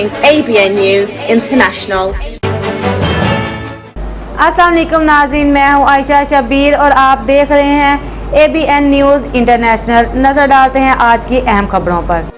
ABN News International. अस्सलाम वालेकुम नाज़रीन, मैं हूं आयशा शबीर और आप देख रहे हैं ABN न्यूज़ इंटरनेशनल। नजर डालते हैं आज की अहम खबरों पर।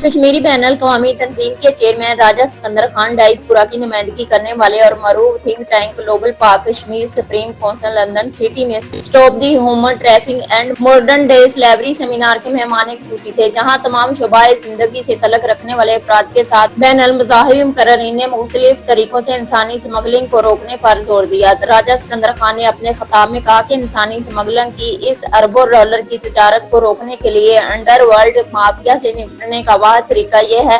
कश्मीरी अलाकवामी तंजीम के चेयरमैन राजः सकंदर खान यसपौरा की नुमाइंदगी करने वाले और मारूफ थिंक टैंक ग्लोबल पाक कश्मीर सपरیم कौंसल लंदन सिटी में stop the human trafficking and modern salivary seminar के मेहमान खصوصی थे, जहां तमाम शोबाए जिंदगी से तलक रखने वाले अफराद के साथ बैनुल मज़ाहिब मुकर्ररीन ने मुख्तलिफ तरीकों से इंसानी स्मगलिंग को रोकने पर जोर दिया। राजः सकंदर खान ने अपने खिताब में कहा कि इंसानी स्मगलिंग की इस अरबों डॉलर की तिजारत को रोकने के लिए अंडरवर्ल्ड माफिया से निपटने का तरीका यह है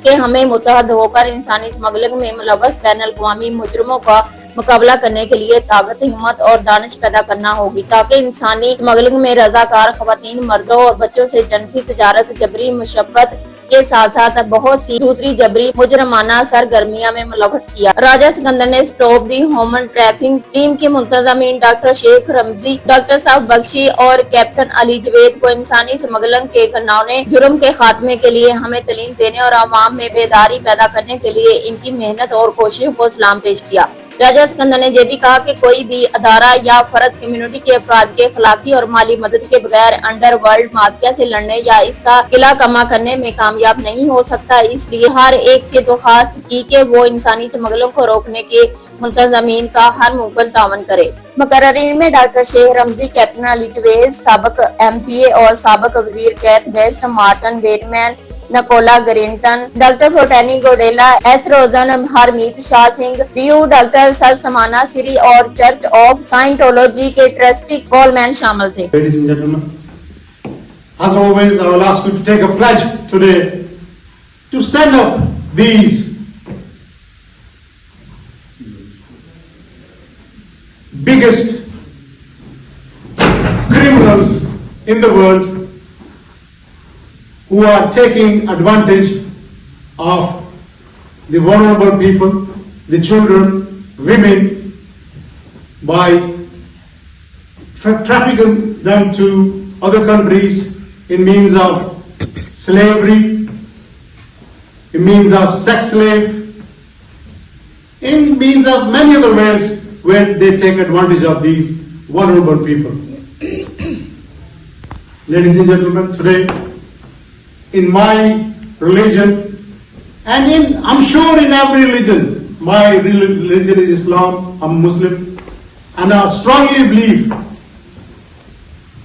कि हमें मुत्तहद होकर इंसानी स्मगलिंग में मुलव्वस बैनुल-अक़वामी मुजरिमों का मुकाबला करने के लिए ताकत, हिम्मत और दानिश पैदा करना होगी, ताकि इंसानी स्मगलिंग में रजाकार खवातीन, मर्दों और बच्चों से जन्सी तिजारत, जबरी मुशक्कत के साथ साथ बहुत सी दूसरी जबरी मुजरमाना सरगर्मियां में मुलव्वस किया। राजा सिकंदर ने stop the human trafficking team के मुंतजमीन डॉक्टर शेख रमजी, डॉक्टर साहब बख्शी और कैप्टन अली जवेद को इंसानी स्मगलिंग के घिनौने जुर्म के खात्मे के लिए हमें तालीम देने और आवाम में बेदारी पैदा करने के लिए इनकी मेहनत और कोशिशों को सलाम पेश किया। राजा सिकंदर ने यह भी कहा कि कोई भी अदारा या फर्द कम्युनिटी के अफराद के अखलाकी और माली मदद के बगैर अंडरवर्ल्ड माफिया से लड़ने या इसका किला कमा करने में कामयाब नहीं हो सकता। इसलिए हर एक से दरख्वास्त की कि वो इंसानी स्मगलिंग को रोकने के मुंतजमीन का हर मुमकिन तावन करे। मुकर्ररीन में डॉक्टर शेख रमजी, कैप्टन अली जवेद, साबिक MPA और साबिक वजीर Keith West, Martin Bateman, Nicola Grinton, doctor Fotini Godela, S Rosen, Harmeet Shah Singh, DU doctor sir Samana Siri और चर्च ऑफ साइंटोलॉजी के ट्रस्टी कोलमैन शामिल थे। Ladies and gentlemen, as always, I will ask you to take a pledge today to stand up these biggest criminals in the world who are taking advantage of the vulnerable people, the children, women, by trafficking them to other countries in means of slavery, in means of sex slave, in means of many other ways where they take advantage of these vulnerable people. Ladies and gentlemen, today in my religion and I'm sure in every religion, my religion is Islam, I'm Muslim, and I strongly believe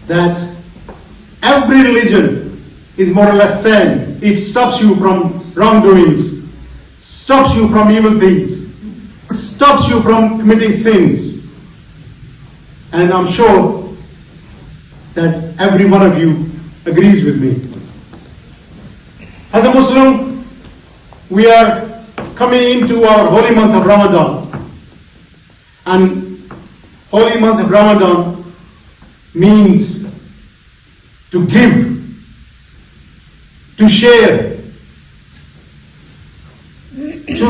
that every religion is more or less same. It stops you from wrongdoings, stops you from evil things, stops you from committing sins, and I'm sure that every one of you agrees with me. As a Muslim, we are coming into our holy month of Ramadan, and holy month of Ramadan means to give, to share, to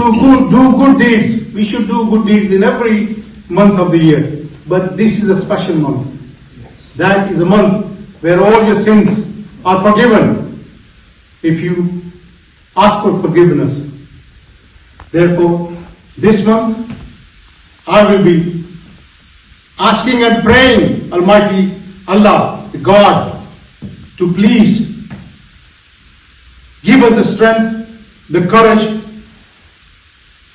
do good deeds. We should do good deeds in every month of the year, but this is a special month. That is a month where all your sins are forgiven if you ask for forgiveness. Therefore, this month I will be asking and praying Almighty Allah, the God, to please give us the strength, the courage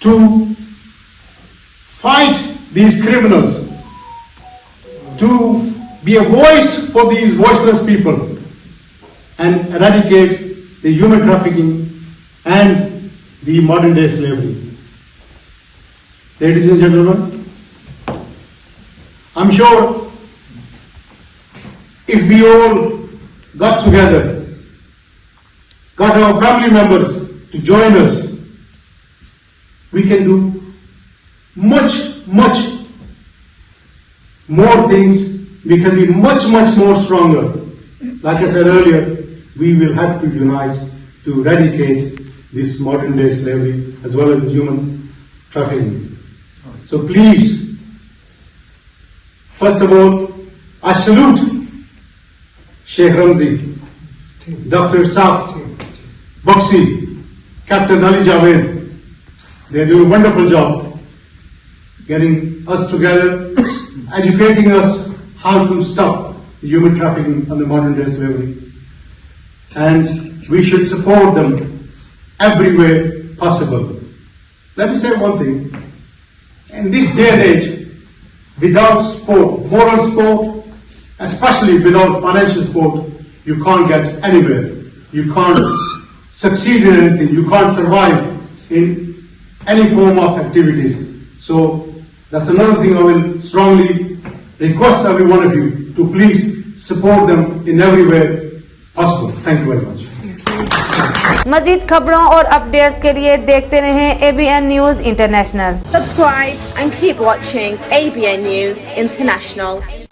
to fight these criminals, to be a voice for these voiceless people and eradicate the human trafficking and the modern day slavery. Ladies and gentlemen, I'm sure if we all got together, got our family members to join us, we can do much more things. We can be much more stronger. Like I said earlier, we will have to unite to eradicate this modern day slavery as well as the human trafficking. So please, first of all, I salute Sheikh Ramzi, Dr. Saf, Bakshi, Captain Ali Javed. They're doing a wonderful job getting us together, educating us how to stop the human trafficking and the modern day slavery. And we should support them every way possible. Let me say one thing. In this day and age, without sport, moral sport, especially without financial sport, you can't get anywhere. You can't succeed in anything. You can't survive in any form of activities. So that's another thing I will strongly request every one of you to please support them in every way possible. Thank you very much. مزید خبروں اور updates کے لیے دیکھتے رہیں ABN news international. Subscribe and keep watching ABN News International.